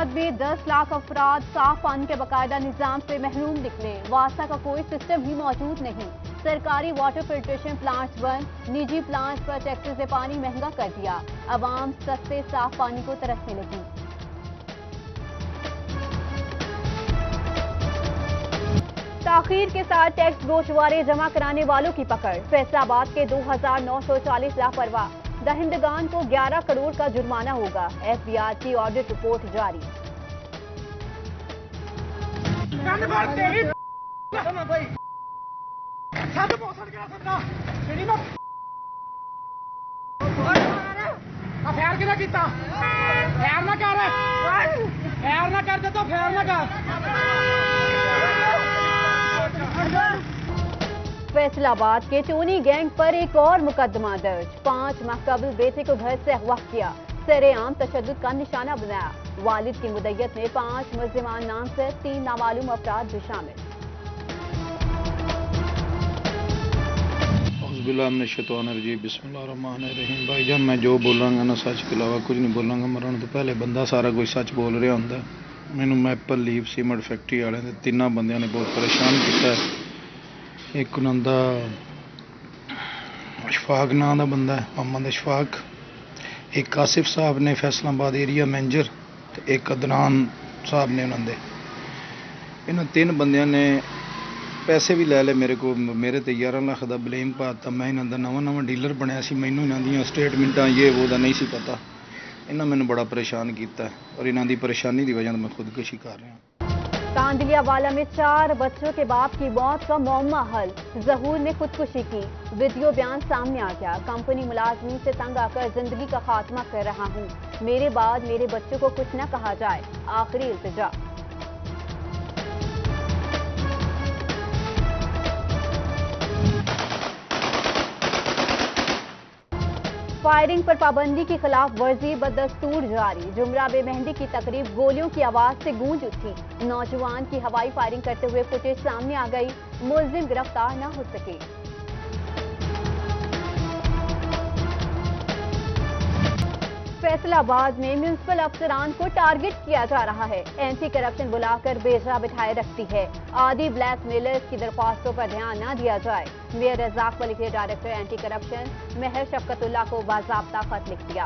फैसलाबाद में 10 लाख अफराद साफ पानी के बाकायदा निजाम से महरूम निकले। वासा का कोई सिस्टम ही मौजूद नहीं। सरकारी वाटर फिल्ट्रेशन प्लांट्स बंद, निजी प्लांट्स पर टैक्सेस से पानी महंगा कर दिया। अवाम सस्ते साफ पानी को तरसने लगी। ताखीर के साथ टैक्स गोशवारे जमा कराने वालों की पकड़। फैसलाबाद के 2940 लापरवाह दहिंदगान को 11 करोड़ का जुर्माना होगा। FBI की ऑडिट रिपोर्ट जारी। फैसलाबाद के टोनी गैंग पर एक और मुकदमा दर्ज। 5 माह कबल बेटे को घर से अगवा किया, सरेआम तशद्दुद का निशाना बनाया। वालिद की मुद्दत में 5 मुल्जिमान नामजद, 3 नामालूम अफराद भी शामिल। बिस्मिल्लाहिर्रहमानिर्रहीम। भाईजान मैं जो बोलांगा ना सच के अलावा कुछ नहीं बोलांगा। मरण तो पहले बंदा सारा कोई सच बोल रहा होंगे। मैनू मैपल लीफ सीमेंट फैक्ट्री वाले ने 3 बंदियां ने बहुत परेशान किया। एक उन्होंने अशफाक नाम का बंदा है, मोहम्मद अशफाक। एक आसिफ साहब ने फैसलाबाद एरिया मैनेजर, तो एक अदनान साहब ने उन्होंने। इन्होंने 3 बंदियां ने पैसे भी लै ले मेरे को। मेरे तो 11 लाख का ब्लेम पाता। मैं इन्हों का नवा डीलर बनया सी। मैनू इन्हों स्टेटमेंटा ये वो नहीं सी पता। इन्होंने मैंने बड़ा परेशान किया और इन्हों की परेशानी की वजह मैं खुदकुशी कर रहा। कांदलियावाला में 4 बच्चों के बाप की मौत का मौमा हल। जहूर ने खुदकुशी की, वीडियो बयान सामने आ गया। कंपनी मुलाजमी से तंग आकर जिंदगी का खात्मा कर रहा हूँ। मेरे बाद मेरे बच्चों को कुछ न कहा जाए, आखिरी इल्तिजा। फायरिंग पर पाबंदी की खिलाफ वर्जी बदस्तूर जारी। जुमरा में मेहंदी की तकरीब गोलियों की आवाज से गूंज उठी। नौजवान की हवाई फायरिंग करते हुए फुटेज सामने आ गई। मुलजिम गिरफ्तार न हो सके। फैसलाबाद में म्यूनिसिपल अफसरान को टारगेट किया जा रहा है। एंटी करप्शन बुलाकर बेजा बिठाए रखती है। आदि ब्लैक मेलर्स की दरख्वास्तों पर ध्यान न दिया जाए। मेयर रजाक वली के डायरेक्टर एंटी करप्शन मेहर शफकतुल्लाह को बाज़ाब्ता खत लिख दिया।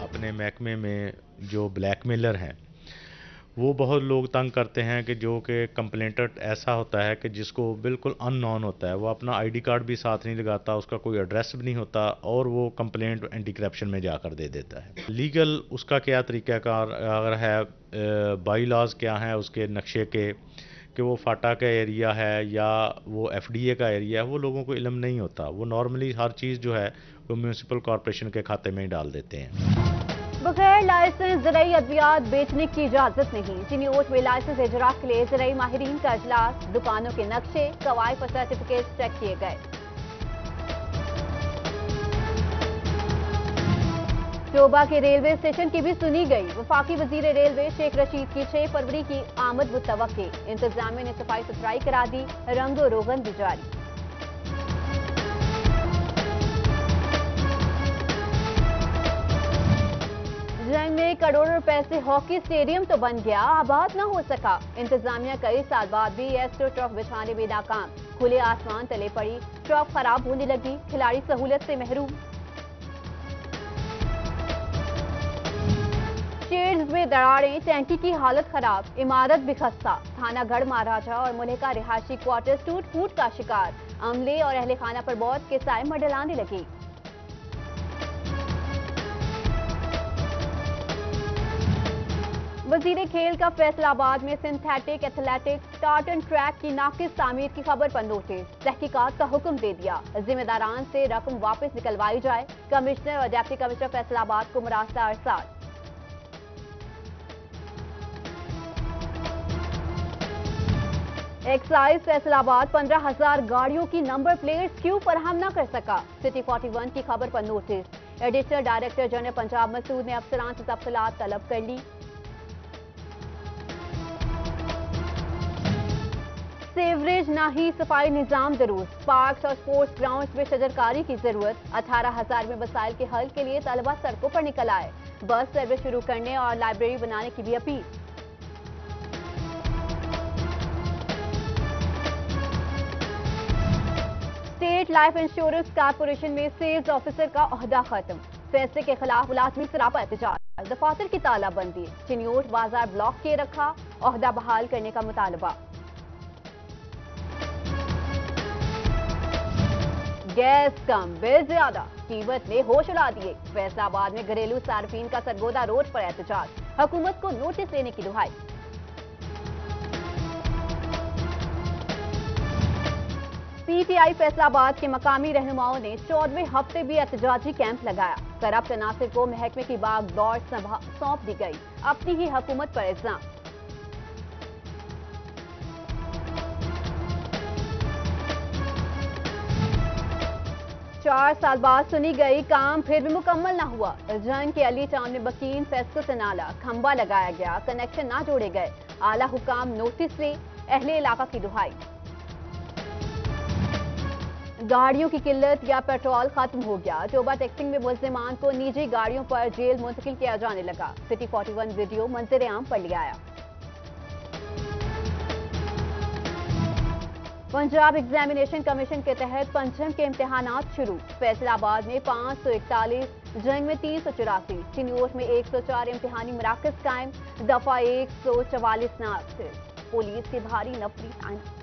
अपने महकमे में जो ब्लैकमेलर हैं वो बहुत लोग तंग करते हैं कि जो कि कंप्लेंटेंट ऐसा होता है कि जिसको बिल्कुल अननोन होता है। वो अपना आईडी कार्ड भी साथ नहीं लगाता, उसका कोई एड्रेस भी नहीं होता और वो कंप्लेंट एंटी करप्शन में जाकर दे देता है। लीगल उसका क्या तरीक़ाकार अगर है, बाई लॉज क्या है उसके नक्शे के, कि वो फाटा का एरिया है या वो FDA का एरिया है, वो लोगों को इल्म नहीं होता। वो नॉर्मली हर चीज़ जो है वो म्यूनसिपल कॉरपोरेशन के खाते में ही डाल देते हैं। बगैर लाइसेंस ज़राई अद्वियात बेचने की इजाजत नहीं। चिन्योट में लाइसेंस इजरा के लिए ज़राई माहिरीन का इजलास। दुकानों के नक्शे, कवायद पर सर्टिफिकेट चेक किए गए। चोबा के रेलवे स्टेशन की भी सुनी गई। वफाकी वजीर रेलवे शेख रशीद की 6 फरवरी की आमद मुतवक्के। इंतजामिया ने सफाई सुथराई करा दी, रंगो रोगन भी जारी। जंग में करोड़ों रुपए से हॉकी स्टेडियम तो बन गया, आबाद न हो सका। इंतजामिया कई साल बाद भी एस्ट्रो ट्रफ बिछाने में नाकाम। खुले आसमान तले पड़ी, ट्रफ खराब होने लगी, खिलाड़ी सहूलत से महरूम। शेड्स में दरारें, टैंकी की हालत खराब, इमारत भी खस्ता। थाना गढ़ महाराजा और मुल्हिका रिहायशी क्वार्टर्स टूट फूट का शिकार। अमले और अहले खाना पर मौत के साए मंडलाने लगी। वजीर खेल का फैसलाबाद में सिंथेटिक एथलेटिक टार्टन ट्रैक की नाकिस तामीर की खबर पर नोटिस। तहकीकात का हुक्म दे दिया। जिम्मेदारान से रकम वापस निकलवाई जाए। कमिश्नर और डिप्टी कमिश्नर फैसलाबाद को मुरास्ता अरसाल। एक्साइज फैसलाबाद 15,000 गाड़ियों की नंबर प्लेट्स क्यों फराहम न कर सका। सिटी 41 की खबर पर notice. Editor director general Punjab Masood ने अफसरान से तफसीलात तलब कर ली। सीवरेज ना ही सफाई निजाम दुरुस्त, पार्क्स और स्पोर्ट्स ग्राउंड्स में शजरकारी की जरूरत। 18,000 में मसाइल के हल के लिए तलबा सड़कों पर निकल आए। बस सर्विस शुरू करने और लाइब्रेरी बनाने की भी appeal. State life insurance corporation में सेल्स ऑफिसर का ओहदा खत्म। फैसले के खिलाफ मुलाजमी सरापा एहतजाज, दफातर की तालाबंदी, चिन्योट बाजार ब्लॉक किए रखा, ओहदा बहाल करने का मुतालबा। गैस कम बिल ज्यादा, कीमत ने होश उड़ा दिए। फैसलाबाद में घरेलू सार्फिन का सरगोदा रोड पर एहतजाज, हुकूमत को नोटिस लेने की दुहाई। पीटीआई फैसलाबाद के मकामी रहनुमाओं ने 14वें हफ्ते भी एहतजाजी कैंप लगाया। करप्ट अनासिर को महकमे की बागडोर सौंप दी गई, अपनी ही हुकूमत पर इल्जाम। चार साल बाद सुनी गई, काम फिर भी मुकम्मल ना हुआ। जंग के अली टाउन में बकीन फेस्को से नाला खंबा लगाया गया, कनेक्शन ना जोड़े गए। आला हुकाम नोटिस ले, अहले इलाका की दुहाई। गाड़ियों की किल्लत या पेट्रोल खत्म हो गया। टोबा टैक्सिंग में मुल्जिमान को निजी गाड़ियों पर जेल मुंतकिल किया जाने लगा। सिटी 41 वीडियो मंजर आम पर लिया आया। पंजाब एग्जामिनेशन कमीशन के तहत पंचम के इम्तिहानात शुरू। फैसलाबाद में 541, जंग में 384, चिन्योट में 104 इम्तिहानी मराकज कायम। दफा 144 नाफिज, पुलिस की भारी नफरी आना।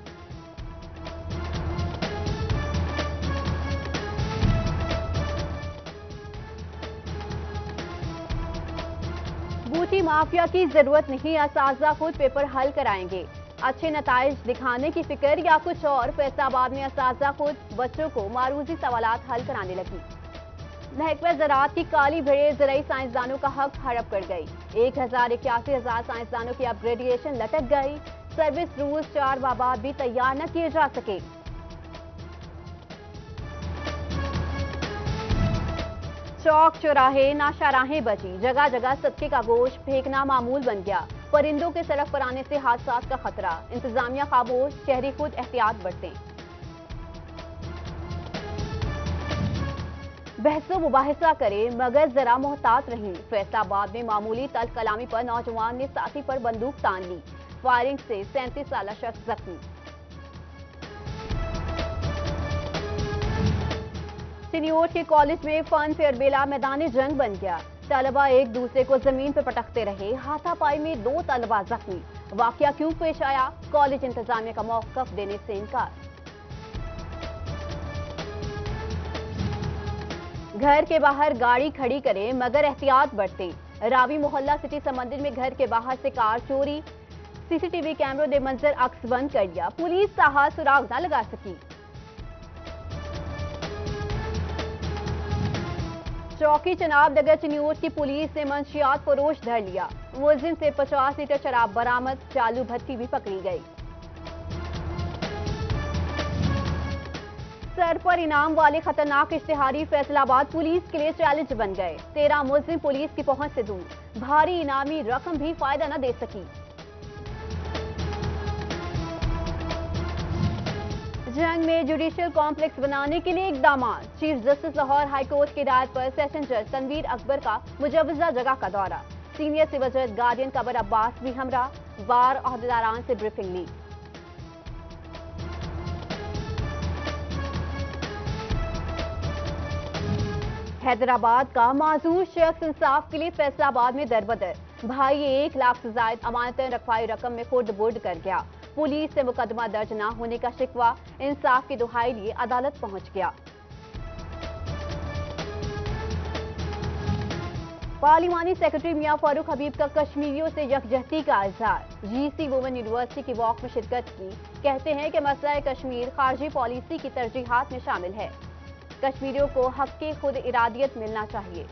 बूटी माफिया की जरूरत नहीं, असातिज़ा खुद पेपर हल कराएंगे। अच्छे नताइज दिखाने की फिक्र या कुछ और। फैसलाबाद में असातिज़ा खुद बच्चों को मारूजी सवालात हल कराने लगी। महकमा ज़राअत की काली भेड़ ज़राई साइंसदानों का हक हड़प कर गई। 1,81,000 साइंसदानों की अपग्रेडेशन लटक गई। सर्विस रूल्स 4 माह बाद भी तैयार न किए जा सके। चौक चौराहे नाशाराहें बची, जगह जगह सदके का गोश्त फेंकना मामूल बन गया। परिंदों के सड़क पर आने से हादसात का खतरा, इंतजामिया खामोश, शहरी खुद एहतियात बरतें। बहसो मुबाहिसा करे मगर जरा मोहतात रहीं। फैसलाबाद में मामूली तल कलामी पर नौजवान ने साथी पर बंदूक तान ली। फायरिंग से 37 साल शख्स जख्मी। चिन्योट के कॉलेज में फन फेयर बेला मैदानी जंग बन गया। तलबा एक दूसरे को जमीन पर पटकते रहे। हाथापाई में 2 तलबा जख्मी। वाकया क्यों पेश आया, कॉलेज इंतजामिया का मौकफ देने से इनकार। घर के बाहर गाड़ी खड़ी करें मगर एहतियात बरतें। रावी मोहल्ला सिटी समंदर में घर के बाहर से कार चोरी। सीसीटीवी कैमरों ने मंजर अक्स बंद कर दिया। पुलिस साहा सुराग न लगा सकी। चौकी चनाब नगर चिन्योट की पुलिस ने मंशियात फरोश धर लिया। मुलजिम से 50 लीटर शराब बरामद। चालू भट्टी भी पकड़ी गई। सर पर इनाम वाले खतरनाक इश्तिहारी फैसलाबाद पुलिस के लिए चैलेंज बन गए। 13 मुलजिम पुलिस की पहुंच से दूर। भारी इनामी रकम भी फायदा न दे सकी। जंग में जुडिशियल कॉम्प्लेक्स बनाने के लिए इकदाम। Chief justice Lahore high court की हिदायत पर सेशन जज तनवीर अकबर का मुजवजा जगह का दौरा। सीनियर सिविल जज गार्डियन कबर अब्बास भी हमरा। बार अहदेदारान से ब्रीफिंग ली। हैदराबाद का माजूर शख्स इंसाफ के लिए फैसलाबाद में दरबदर। भाई 1 लाख से जायद अमानतन रखवाई रकम में खुर्द बुर्द कर गया। पुलिस से मुकदमा दर्ज न होने का शिकवा। इंसाफ की दुहाई लिए अदालत पहुंच गया। पार्लिमानी सेक्रेटरी मियां फारूक हबीब का कश्मीरियों से यकजहती का इजहार। जीसी वुमेन यूनिवर्सिटी की वॉक में शिरकत की। कहते हैं कि मसला कश्मीर खारजी पॉलिसी की तरजीहात में शामिल है। कश्मीरियों को हक खुद इरादियत मिलना चाहिए।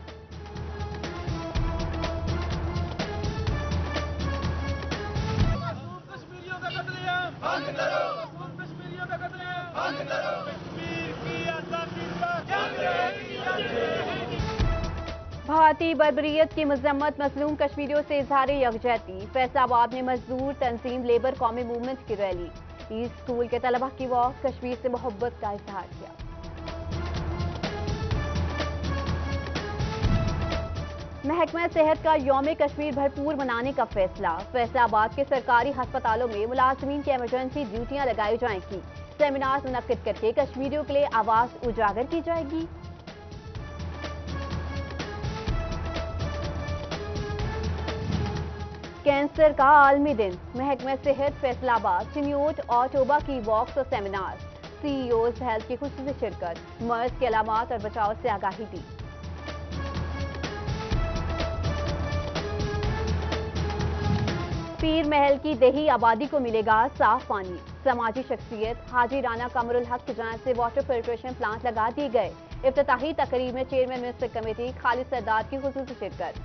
भारतीय बर्बरियत की मजम्मत, मजलूम कश्मीरियों से इजहार यकजहती। फैसलाबाद में मजदूर तंजीम लेबर कौमी मूवमेंट की रैली। इस स्कूल के तलबा की वॉक, कश्मीर से मोहब्बत का इजहार किया। महकमा सेहत का यौम कश्मीर भरपूर मनाने का फैसला। फैसलाबाद के सरकारी अस्पतालों में मुलाजमीन की इमरजेंसी ड्यूटियां लगाई जाएंगी। सेमिनार मुनक्किद करके कश्मीरियों के लिए आवाज उजागर की जाएगी। कैंसर का आलमी दिन। महकमा सेहत फैसलाबाद, चिन्योट और टोबा की वॉक्स और सेमिनार। सीईओज हेल्थ की खुसूसी शिरकत। मर्ज के अलामात और बचाव से आगाही दी। पीर महल की देही आबादी को मिलेगा साफ पानी। समाजी शख्सियत हाजी राना कमरुल हक की जानिब से वाटर फिल्ट्रेशन प्लांट लगा दिए गए। इफ्तिताही तकरीब में चेयरमैन मिनिस्टर कमेटी खालिद सरदार की खुसूसी शिरकत।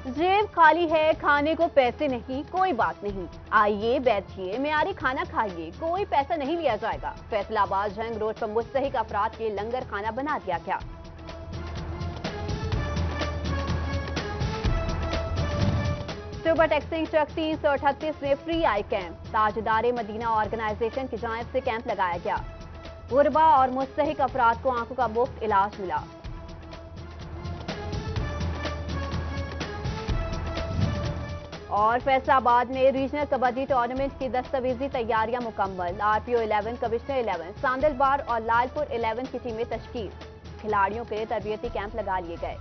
जेब खाली है, खाने को पैसे नहीं, कोई बात नहीं, आइए बैठिए, मेयारी खाना खाइए, कोई पैसा नहीं लिया जाएगा। फैसलाबाद जंग रोड पर मुस्तहिक अफराद के लंगर खाना बना दिया गया। टोबा टैक्सिंग ट्रक 338 में free eye camp. Tajdare Madina organisation की जानिब से कैंप लगाया गया। गुरबा और मुस्तहिक अफराद को आंखों का मुफ्त इलाज मिला। और फैसलाबाद में रीजनल कबड्डी टूर्नामेंट की दस्तावेजी तैयारियां मुकम्मल। आरपीओ 11, कमिश्नर 11, सांदलबार और लालपुर 11 की टीमें तश्कील। खिलाड़ियों के लिए तरबियती कैंप लगा लिए गए।